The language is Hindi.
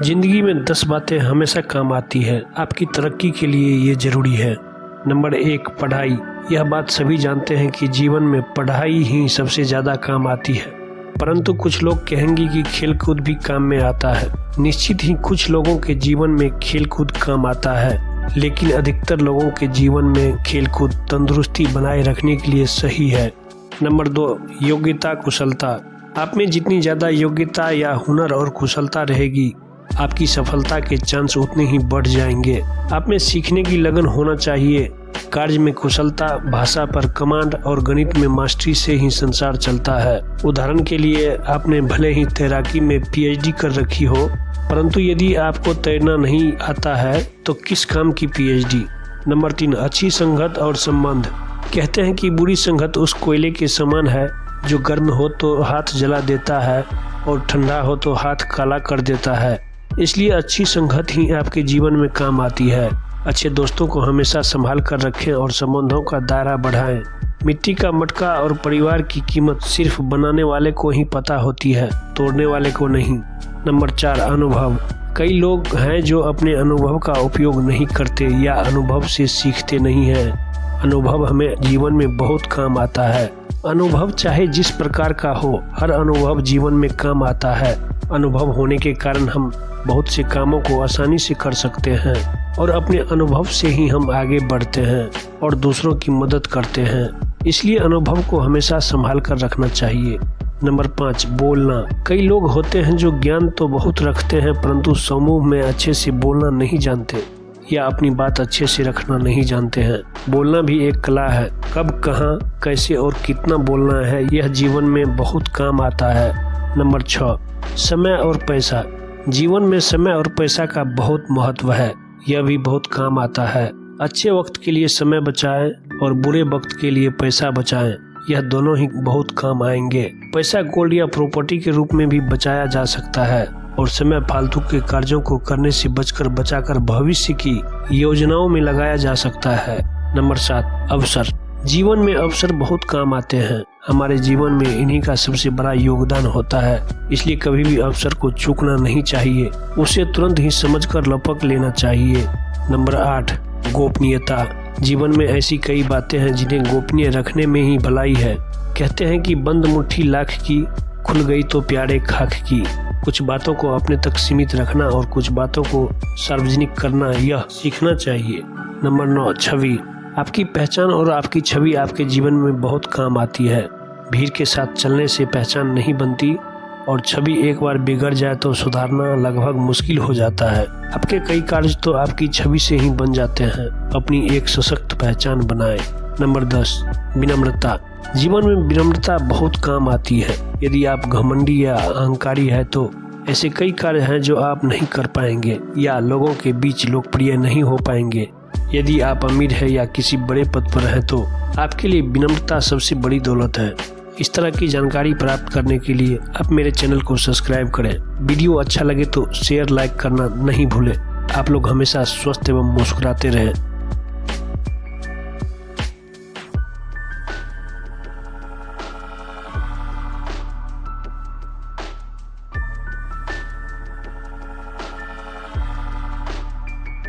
जिंदगी में 10 बातें हमेशा काम आती है। आपकी तरक्की के लिए ये जरूरी है। नंबर 1, पढ़ाई। यह बात सभी जानते हैं कि जीवन में पढ़ाई ही सबसे ज़्यादा काम आती है, परंतु कुछ लोग कहेंगे कि खेलकूद भी काम में आता है। निश्चित ही कुछ लोगों के जीवन में खेलकूद काम आता है, लेकिन अधिकतर लोगों के जीवन में खेलकूद तंदुरुस्ती बनाए रखने के लिए सही है। नंबर 2, योग्यता कुशलता। आप में जितनी ज़्यादा योग्यता या हुनर और कुशलता रहेगी, आपकी सफलता के चांस उतने ही बढ़ जाएंगे। आप में सीखने की लगन होना चाहिए। कार्य में कुशलता, भाषा पर कमांड और गणित में मास्टरी से ही संसार चलता है। उदाहरण के लिए, आपने भले ही तैराकी में PhD कर रखी हो, परंतु यदि आपको तैरना नहीं आता है तो किस काम की PhD। नंबर 3, अच्छी संगत और संबंध। कहते हैं कि बुरी संगत उस कोयले के समान है जो गर्म हो तो हाथ जला देता है और ठंडा हो तो हाथ काला कर देता है। इसलिए अच्छी संगत ही आपके जीवन में काम आती है। अच्छे दोस्तों को हमेशा संभाल कर रखें और संबंधों का दायरा बढ़ाएं। मिट्टी का मटका और परिवार की कीमत सिर्फ बनाने वाले को ही पता होती है, तोड़ने वाले को नहीं। नंबर 4, अनुभव। कई लोग हैं जो अपने अनुभव का उपयोग नहीं करते या अनुभव से सीखते नहीं हैं। अनुभव हमें जीवन में बहुत काम आता है। अनुभव चाहे जिस प्रकार का हो, हर अनुभव जीवन में काम आता है। अनुभव होने के कारण हम बहुत से कामों को आसानी से कर सकते हैं और अपने अनुभव से ही हम आगे बढ़ते हैं और दूसरों की मदद करते हैं। इसलिए अनुभव को हमेशा संभाल कर रखना चाहिए। नंबर 5, बोलना। कई लोग होते हैं जो ज्ञान तो बहुत रखते हैं, परंतु समूह में अच्छे से बोलना नहीं जानते या अपनी बात अच्छे से रखना नहीं जानते हैं। बोलना भी एक कला है। कब, कहाँ, कैसे और कितना बोलना है, यह जीवन में बहुत काम आता है। नंबर 6, समय और पैसा। जीवन में समय और पैसा का बहुत महत्व है। यह भी बहुत काम आता है। अच्छे वक्त के लिए समय बचाएं और बुरे वक्त के लिए पैसा बचाएं। यह दोनों ही बहुत काम आएंगे। पैसा गोल्ड या प्रॉपर्टी के रूप में भी बचाया जा सकता है और समय फालतू के कार्यों को करने से बचाकर भविष्य की योजनाओं में लगाया जा सकता है। नंबर 7, अवसर। जीवन में अवसर बहुत काम आते हैं। हमारे जीवन में इन्हीं का सबसे बड़ा योगदान होता है, इसलिए कभी भी अवसर को चूकना नहीं चाहिए। उसे तुरंत ही समझकर लपक लेना चाहिए। नंबर 8, गोपनीयता। जीवन में ऐसी कई बातें हैं जिन्हें गोपनीय रखने में ही भलाई है। कहते हैं कि बंद मुट्ठी लाख की, खुल गई तो प्यारे खाक की। कुछ बातों को अपने तक सीमित रखना और कुछ बातों को सार्वजनिक करना, यह सीखना चाहिए। नंबर 9, छवि। आपकी पहचान और आपकी छवि आपके जीवन में बहुत काम आती है। भीड़ के साथ चलने से पहचान नहीं बनती और छवि एक बार बिगड़ जाए तो सुधारना लगभग मुश्किल हो जाता है। आपके कई कार्य तो आपकी छवि से ही बन जाते हैं। अपनी एक सशक्त पहचान बनाएं। नंबर 10, विनम्रता। जीवन में विनम्रता बहुत काम आती है। यदि आप घमंडी या अहंकारी है तो ऐसे कई कार्य हैं जो आप नहीं कर पाएंगे या लोगों के बीच लोकप्रिय नहीं हो पाएंगे। यदि आप अमीर है या किसी बड़े पद पर हैं तो आपके लिए विनम्रता सबसे बड़ी दौलत है। इस तरह की जानकारी प्राप्त करने के लिए आप मेरे चैनल को सब्सक्राइब करें। वीडियो अच्छा लगे तो शेयर, लाइक करना नहीं भूलें। आप लोग हमेशा स्वस्थ एवं मुस्कुराते रहें।